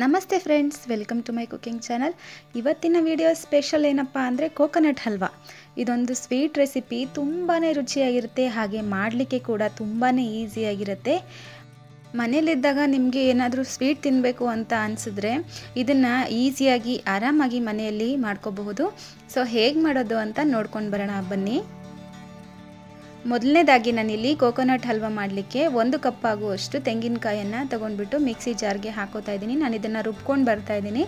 ನಮಸ್ತೆ friends, welcome to my cooking channel. ಇವತ್ತಿನ video special ಏನಪ್ಪ ಅಂದರೆ ಕೋಕೋನಟ್ ಹಲ್ವಾ. ಇದೊಂದು ಸ್ವೀಟ್ ರೆಸಿಪಿ, ತುಂಬಾ ರುಚಿಯಾಗಿರುತ್ತೆ, ಹಾಗೆ ಮಾಡಲಿಕ್ಕೆ ಕೂಡ ತುಂಬಾ ಈಸಿಯಾಗಿರುತ್ತೆ. ಮನೇಲಿದ್ದಾಗ ನಿಮಗೆ ಏನಾದರೂ ಸ್ವೀಟ್ ತಿನ್ನಬೇಕು ಅಂತ ಅನಿಸಿದ್ರೆ ಇದನ್ನು ಈಸಿಯಾಗಿ ಆರಾಮಾಗಿ ಮನೆಯಲ್ಲಿ ಮಾಡ್ಕೋಬಹುದು. ಸೊ ಹೇಗೆ ಮಾಡೋದು ಅಂತ ನೋಡ್ಕೊಂಡು ಬರೋಣ ಬನ್ನಿ. ಮೊದಲನೇದಾಗಿ ನಾನಿಲ್ಲಿ ಕೋಕೋನಟ್ ಹಲ್ವಾ ಮಾಡಲಿಕ್ಕೆ 1 ಕಪ್ ಆಗುವಷ್ಟು ತೆಂಗಿನಕಾಯನ್ನು ತೊಗೊಂಡ್ಬಿಟ್ಟು ಮಿಕ್ಸಿ ಜಾರ್ಗೆ ಹಾಕೋತಾ ಇದ್ದೀನಿ. ನಾನು ಇದನ್ನು ರುಬ್ಕೊಂಡು ಬರ್ತಾ ಇದ್ದೀನಿ.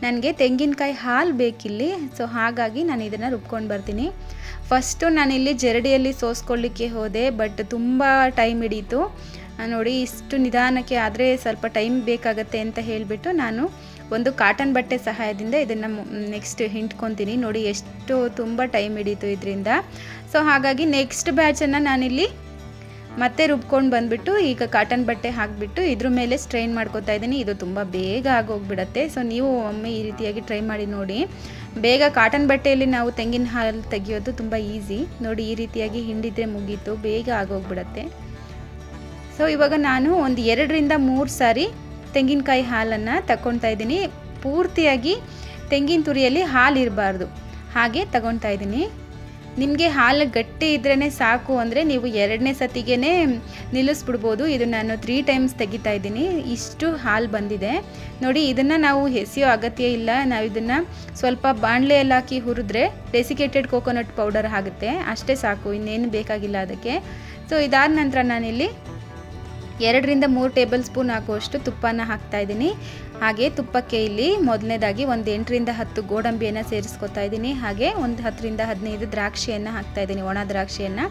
ನನಗೆ ತೆಂಗಿನಕಾಯಿ ಹಾಲು ಬೇಕಿಲ್ಲಿ, ಸೊ ಹಾಗಾಗಿ ನಾನು ಇದನ್ನು ರುಬ್ಕೊಂಡು ಬರ್ತೀನಿ. ಫಸ್ಟು ನಾನಿಲ್ಲಿ ಜರಡಿಯಲ್ಲಿ ಸೋಸ್ಕೊಳ್ಳಿಕ್ಕೆ ಹೋದೆ, ಬಟ್ ತುಂಬ ಟೈಮ್ ಹಿಡೀತು. ನೋಡಿ, ಇಷ್ಟು ನಿಧಾನಕ್ಕೆ ಆದರೆ ಸ್ವಲ್ಪ ಟೈಮ್ ಬೇಕಾಗತ್ತೆ ಅಂತ ಹೇಳಿಬಿಟ್ಟು ನಾನು ಒಂದು ಕಾಟನ್ ಬಟ್ಟೆ ಸಹಾಯದಿಂದ ಇದನ್ನು ನೆಕ್ಸ್ಟ್ ಹಿಂಡ್ಕೊತೀನಿ. ನೋಡಿ ಎಷ್ಟು ತುಂಬ ಟೈಮ್ ಹಿಡೀತು ಇದರಿಂದ. ಸೊ ಹಾಗಾಗಿ ನೆಕ್ಸ್ಟ್ ಬ್ಯಾಚನ್ನು ನಾನಿಲ್ಲಿ ಮತ್ತೆ ರುಬ್ಕೊಂಡು ಬಂದುಬಿಟ್ಟು ಈಗ ಕಾಟನ್ ಬಟ್ಟೆ ಹಾಕಿಬಿಟ್ಟು ಇದ್ರ ಮೇಲೆ ಸ್ಟ್ರೈನ್ ಮಾಡ್ಕೋತಾ ಇದ್ದೀನಿ. ಇದು ತುಂಬ ಬೇಗ ಆಗೋಗ್ಬಿಡತ್ತೆ. ಸೊ ನೀವು ಒಮ್ಮೆ ಈ ರೀತಿಯಾಗಿ ಟ್ರೈ ಮಾಡಿ ನೋಡಿ. ಬೇಗ ಕಾಟನ್ ಬಟ್ಟೆಯಲ್ಲಿ ನಾವು ತೆಂಗಿನ ಹಾಲು ತೆಗೆಯೋದು ತುಂಬ ಈಸಿ. ನೋಡಿ, ಈ ರೀತಿಯಾಗಿ ಹಿಂಡಿದ್ರೆ ಮುಗೀತು, ಬೇಗ ಆಗೋಗ್ಬಿಡತ್ತೆ. ಸೊ ಇವಾಗ ನಾನು ಒಂದು 2ರಿಂದ 3 ಸಾರಿ ತೆಂಗಿನಕಾಯಿ ಹಾಲನ್ನು ತಗೊಳ್ತಾ ಇದ್ದೀನಿ. ಪೂರ್ತಿಯಾಗಿ ತೆಂಗಿನ ತುರಿಯಲ್ಲಿ ಹಾಲು ಇರಬಾರ್ದು, ಹಾಗೆ ತಗೊಳ್ತಾ ಇದ್ದೀನಿ. ನಿಮಗೆ ಹಾಲು ಗಟ್ಟಿ ಇದ್ರೇ ಸಾಕು ಅಂದರೆ ನೀವು 2ನೇ ಸತಿಗೆ ನಿಲ್ಲಿಸ್ಬಿಡ್ಬೋದು. ಇದು ನಾನು 3 ಟೈಮ್ಸ್ ತೆಗಿತಾ ಇದ್ದೀನಿ. ಇಷ್ಟು ಹಾಲು ಬಂದಿದೆ ನೋಡಿ. ಇದನ್ನು ನಾವು ಎಸೆಯೋ ಅಗತ್ಯ ಇಲ್ಲ. ನಾವು ಇದನ್ನು ಸ್ವಲ್ಪ ಬಾಣಲೆಯಲ್ಲಿ ಹಾಕಿ ಹುರಿದ್ರೆ ಡೆಸಿಕೇಟೆಡ್ ಕೋಕೋನಟ್ ಪೌಡರ್ ಆಗುತ್ತೆ, ಅಷ್ಟೇ ಸಾಕು, ಇನ್ನೇನು ಬೇಕಾಗಿಲ್ಲ ಅದಕ್ಕೆ. ಸೊ ಇದಾದ ನಂತರ ನಾನಿಲ್ಲಿ 2ರಿಂದ 3 ಟೇಬಲ್ ಸ್ಪೂನ್ ಹಾಕುವಷ್ಟು ತುಪ್ಪನ ಹಾಕ್ತಾ ಇದ್ದೀನಿ. ಹಾಗೆ ತುಪ್ಪಕ್ಕೆ ಇಲ್ಲಿ ಮೊದಲನೇದಾಗಿ ಒಂದು 8ರಿಂದ 10 ಗೋಡಂಬಿಯನ್ನು ಸೇರಿಸ್ಕೊತಾ ಇದ್ದೀನಿ. ಹಾಗೆ ಒಂದು 10ರಿಂದ 15 ದ್ರಾಕ್ಷಿಯನ್ನು ಹಾಕ್ತಾ ಇದ್ದೀನಿ, ಒಣ ದ್ರಾಕ್ಷಿಯನ್ನು.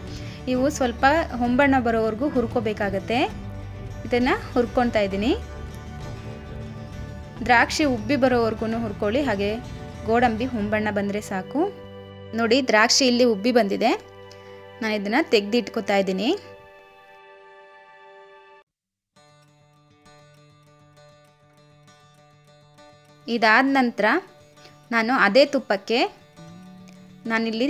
ಇವು ಸ್ವಲ್ಪ ಹೊಂಬಣ್ಣ ಬರೋವರೆಗೂ ಹುರ್ಕೋಬೇಕಾಗತ್ತೆ. ಇದನ್ನು ಹುರ್ಕೊತಾ ಇದ್ದೀನಿ. ದ್ರಾಕ್ಷಿ ಉಬ್ಬಿ ಬರೋವರೆಗೂ ಹುರ್ಕೊಳ್ಳಿ, ಹಾಗೆ ಗೋಡಂಬಿ ಹೊಂಬಣ್ಣ ಬಂದರೆ ಸಾಕು. ನೋಡಿ, ದ್ರಾಕ್ಷಿ ಇಲ್ಲಿ ಉಬ್ಬಿ ಬಂದಿದೆ. ನಾನು ಇದನ್ನು ತೆಗೆದಿಟ್ಕೋತಾ ಇದ್ದೀನಿ. ಇದಾದ ನಂತರ ನಾನು ಅದೇ ತುಪ್ಪಕ್ಕೆ ನಾನಿಲ್ಲಿ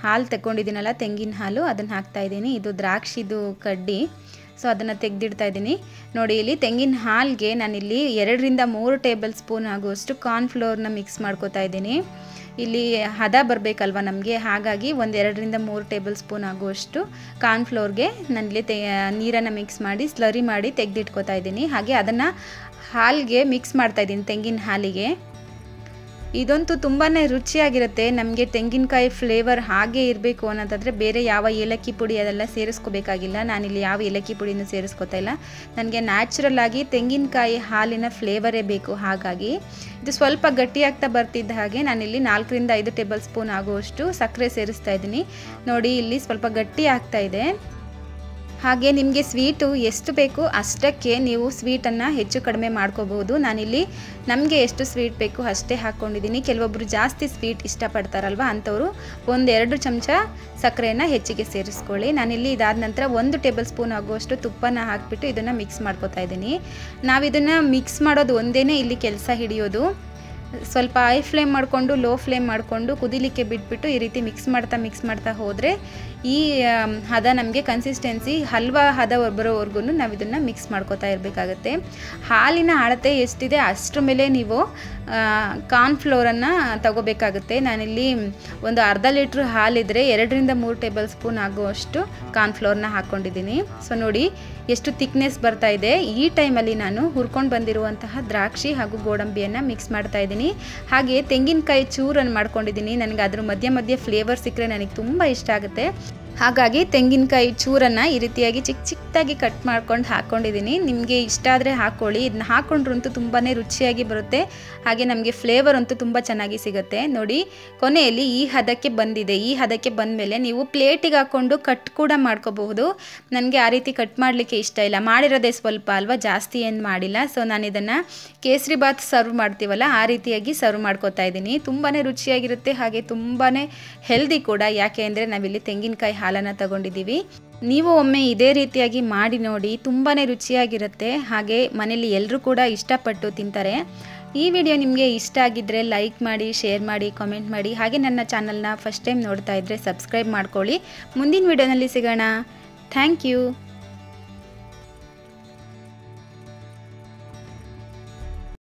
ಹಾಲು ತಗೊಂಡಿದ್ದೀನಲ್ಲ, ತೆಂಗಿನ ಹಾಲು, ಅದನ್ನು ಹಾಕ್ತಾಯಿದ್ದೀನಿ. ಇದು ದ್ರಾಕ್ಷಿದು ಕಡ್ಡಿ, ಸೊ ಅದನ್ನು ತೆಗೆದಿಡ್ತಾ ಇದ್ದೀನಿ. ನೋಡಿ, ಇಲ್ಲಿ ತೆಂಗಿನ ಹಾಲಿಗೆ ನಾನಿಲ್ಲಿ 2ರಿಂದ 3 ಟೇಬಲ್ ಸ್ಪೂನ್ ಆಗುವಷ್ಟು ಕಾರ್ನ್ಫ್ಲೋರ್ನ ಮಿಕ್ಸ್ ಮಾಡ್ಕೋತಾ ಇದ್ದೀನಿ. ಇಲ್ಲಿ ಹದ ಬರಬೇಕಲ್ವ ನಮಗೆ, ಹಾಗಾಗಿ ಒಂದು 2ರಿಂದ 3 ಟೇಬಲ್ ಸ್ಪೂನ್ ಆಗುವಷ್ಟು ಕಾರ್ನ್ಫ್ಲೋರ್ಗೆ ನಾನಿಲ್ಲಿ ನೀರನ್ನು ಮಿಕ್ಸ್ ಮಾಡಿ ಸ್ಲರಿ ಮಾಡಿ ತೆಗೆದಿಟ್ಕೋತಾ ಇದ್ದೀನಿ. ಹಾಗೆ ಅದನ್ನು ಹಾಲಿಗೆ ಮಿಕ್ಸ್ ಮಾಡ್ತಾ ಇದ್ದೀನಿ, ತೆಂಗಿನ ಹಾಲಿಗೆ. ಇದಂತೂ ತುಂಬಾ ರುಚಿಯಾಗಿರುತ್ತೆ. ನಮಗೆ ತೆಂಗಿನಕಾಯಿ ಫ್ಲೇವರ್ ಹಾಗೆ ಇರಬೇಕು ಅನ್ನೋದಾದರೆ ಬೇರೆ ಯಾವ ಏಲಕ್ಕಿ ಪುಡಿ ಅದೆಲ್ಲ ಸೇರಿಸ್ಕೋಬೇಕಾಗಿಲ್ಲ. ನಾನಿಲ್ಲಿ ಯಾವ ಏಲಕ್ಕಿ ಪುಡಿನೂ ಸೇರಿಸ್ಕೋತಾ ಇಲ್ಲ. ನನಗೆ ನ್ಯಾಚುರಲ್ ಆಗಿ ತೆಂಗಿನಕಾಯಿ ಹಾಲಿನ ಫ್ಲೇವರೇ ಬೇಕು. ಹಾಗಾಗಿ ಇದು ಸ್ವಲ್ಪ ಗಟ್ಟಿಯಾಗ್ತಾ ಬರ್ತಿದ್ದ ಹಾಗೆ ನಾನಿಲ್ಲಿ 4ರಿಂದ 5 ಟೇಬಲ್ ಸ್ಪೂನ್ ಆಗುವಷ್ಟು ಸಕ್ಕರೆ ಸೇರಿಸ್ತಾ ಇದ್ದೀನಿ. ನೋಡಿ, ಇಲ್ಲಿ ಸ್ವಲ್ಪ ಗಟ್ಟಿ ಆಗ್ತಾ ಇದೆ. ಹಾಗೆ ನಿಮಗೆ ಸ್ವೀಟು ಎಷ್ಟು ಬೇಕು ಅಷ್ಟಕ್ಕೆ ನೀವು ಸ್ವೀಟನ್ನು ಹೆಚ್ಚು ಕಡಿಮೆ ಮಾಡ್ಕೋಬೋದು. ನಾನಿಲ್ಲಿ ನಮಗೆ ಎಷ್ಟು ಸ್ವೀಟ್ ಬೇಕು ಅಷ್ಟೇ ಹಾಕ್ಕೊಂಡಿದ್ದೀನಿ. ಕೆಲವೊಬ್ಬರು ಜಾಸ್ತಿ ಸ್ವೀಟ್ ಇಷ್ಟಪಡ್ತಾರಲ್ವ, ಅಂಥವರು 1-2 ಚಮಚ ಸಕ್ಕರೆಯನ್ನು ಹೆಚ್ಚಿಗೆ ಸೇರಿಸ್ಕೊಳ್ಳಿ. ನಾನಿಲ್ಲಿ ಇದಾದ ನಂತರ 1 ಟೇಬಲ್ ಸ್ಪೂನ್ ಆಗುವಷ್ಟು ತುಪ್ಪನ ಹಾಕಿಬಿಟ್ಟು ಇದನ್ನು ಮಿಕ್ಸ್ ಮಾಡ್ಕೋತಾ ಇದ್ದೀನಿ. ನಾವಿದನ್ನು ಮಿಕ್ಸ್ ಮಾಡೋದು ಒಂದೇ ಇಲ್ಲಿ ಕೆಲಸ ಹಿಡಿಯೋದು. ಸ್ವಲ್ಪ ಹೈ ಫ್ಲೇಮ್ ಮಾಡಿಕೊಂಡು ಲೋ ಫ್ಲೇಮ್ ಮಾಡಿಕೊಂಡು ಕುದಿಲಿಕ್ಕೆ ಬಿಟ್ಬಿಟ್ಟು ಈ ರೀತಿ ಮಿಕ್ಸ್ ಮಾಡ್ತಾ ಹೋದರೆ ಈ ಹದ ನಮಗೆ ಕನ್ಸಿಸ್ಟೆನ್ಸಿ ಹಲ್ವಾ ಹದ ಬರೋವರೆಗೂ ನಾವು ಇದನ್ನು ಮಿಕ್ಸ್ ಮಾಡ್ಕೋತಾ ಇರಬೇಕಾಗತ್ತೆ. ಹಾಲಿನ ಅಳತೆ ಎಷ್ಟಿದೆ ಅಷ್ಟರ ಮೇಲೆ ನೀವು ಕಾರ್ನ್ಫ್ಲೋರನ್ನು ತಗೋಬೇಕಾಗುತ್ತೆ. ನಾನಿಲ್ಲಿ ಒಂದು ಅರ್ಧ ಲೀಟ್ರ್ ಹಾಲಿದ್ರೆ 2ರಿಂದ 3 ಟೇಬಲ್ ಸ್ಪೂನ್ ಆಗುವಷ್ಟು ಕಾರ್ನ್ಫ್ಲೋರ್ನ ಹಾಕ್ಕೊಂಡಿದ್ದೀನಿ. ಸೊ ನೋಡಿ ಎಷ್ಟು ಥಿಕ್ನೆಸ್ ಬರ್ತಾ ಇದೆ. ಈ ಟೈಮಲ್ಲಿ ನಾನು ಹುರ್ಕೊಂಡು ಬಂದಿರುವಂತಹ ದ್ರಾಕ್ಷಿ ಹಾಗೂ ಗೋಡಂಬಿಯನ್ನು ಮಿಕ್ಸ್ ಮಾಡ್ತಾ ಇದ್ದೀನಿ. ಹಾಗೆ ತೆಂಗಿನಕಾಯಿ ಚೂರನ್ನು ಮಾಡ್ಕೊಂಡಿದ್ದೀನಿ. ನನಗೆ ಅದ್ರ ಮಧ್ಯೆ ಫ್ಲೇವರ್ ಸಿಕ್ಕರೆ ನನಗೆ ತುಂಬ ಇಷ್ಟ ಆಗುತ್ತೆ. ಹಾಗಾಗಿ ತೆಂಗಿನಕಾಯಿ ಚೂರನ್ನು ಈ ರೀತಿಯಾಗಿ ಚಿಕ್ಕದಾಗಿ ಕಟ್ ಮಾಡ್ಕೊಂಡು ಹಾಕ್ಕೊಂಡಿದ್ದೀನಿ. ನಿಮಗೆ ಇಷ್ಟ ಆದರೆ ಹಾಕ್ಕೊಳ್ಳಿ. ಇದನ್ನ ಹಾಕ್ಕೊಂಡ್ರಂತೂ ತುಂಬಾ ರುಚಿಯಾಗಿ ಬರುತ್ತೆ. ಹಾಗೆ ನಮಗೆ ಫ್ಲೇವರ್ ಅಂತೂ ತುಂಬ ಚೆನ್ನಾಗಿ ಸಿಗುತ್ತೆ. ನೋಡಿ, ಕೊನೆಯಲ್ಲಿ ಈ ಹದಕ್ಕೆ ಬಂದಿದೆ. ಈ ಹದಕ್ಕೆ ಬಂದಮೇಲೆ ನೀವು ಪ್ಲೇಟಿಗೆ ಹಾಕ್ಕೊಂಡು ಕಟ್ ಕೂಡ ಮಾಡ್ಕೋಬಹುದು. ನನಗೆ ಆ ರೀತಿ ಕಟ್ ಮಾಡಲಿಕ್ಕೆ ಇಷ್ಟ ಇಲ್ಲ, ಮಾಡಿರೋದೇ ಸ್ವಲ್ಪ ಅಲ್ವಾ, ಜಾಸ್ತಿ ಏನು ಮಾಡಿಲ್ಲ. ಸೊ ನಾನು ಇದನ್ನು ಕೇಸರಿ ಬಾತ್ ಸರ್ವ್ ಮಾಡ್ತೀವಲ್ಲ ಆ ರೀತಿಯಾಗಿ ಸರ್ವ್ ಮಾಡ್ಕೋತಾ ಇದ್ದೀನಿ. ತುಂಬಾ ರುಚಿಯಾಗಿರುತ್ತೆ, ಹಾಗೆ ತುಂಬಾ ಹೆಲ್ದಿ ಕೂಡ. ಯಾಕೆ ಅಂದರೆ ನಾವಿಲ್ಲಿ ತೆಂಗಿನಕಾಯಿ ಹಾಲನ್ನು ತಗೊಂಡಿದ್ದೀವಿ. ನೀವು ಒಮ್ಮೆ ಇದೇ ರೀತಿಯಾಗಿ ಮಾಡಿ ನೋಡಿ, ತುಂಬಾ ರುಚಿಯಾಗಿರುತ್ತೆ. ಹಾಗೆ ಮನೇಲಿ ಎಲ್ಲರೂ ಕೂಡ ಇಷ್ಟಪಟ್ಟು ತಿಂತಾರೆ. ಈ ವಿಡಿಯೋ ನಿಮಗೆ ಇಷ್ಟ ಆಗಿದ್ದರೆ ಲೈಕ್ ಮಾಡಿ, ಶೇರ್ ಮಾಡಿ, ಕಾಮೆಂಟ್ ಮಾಡಿ. ಹಾಗೆ ನನ್ನ ಚಾನಲ್ನ ಫಸ್ಟ್ ಟೈಮ್ ನೋಡ್ತಾ ಇದ್ದರೆ ಸಬ್ಸ್ಕ್ರೈಬ್ ಮಾಡ್ಕೊಳ್ಳಿ. ಮುಂದಿನ ವಿಡಿಯೋನಲ್ಲಿ ಸಿಗೋಣ. Thank you.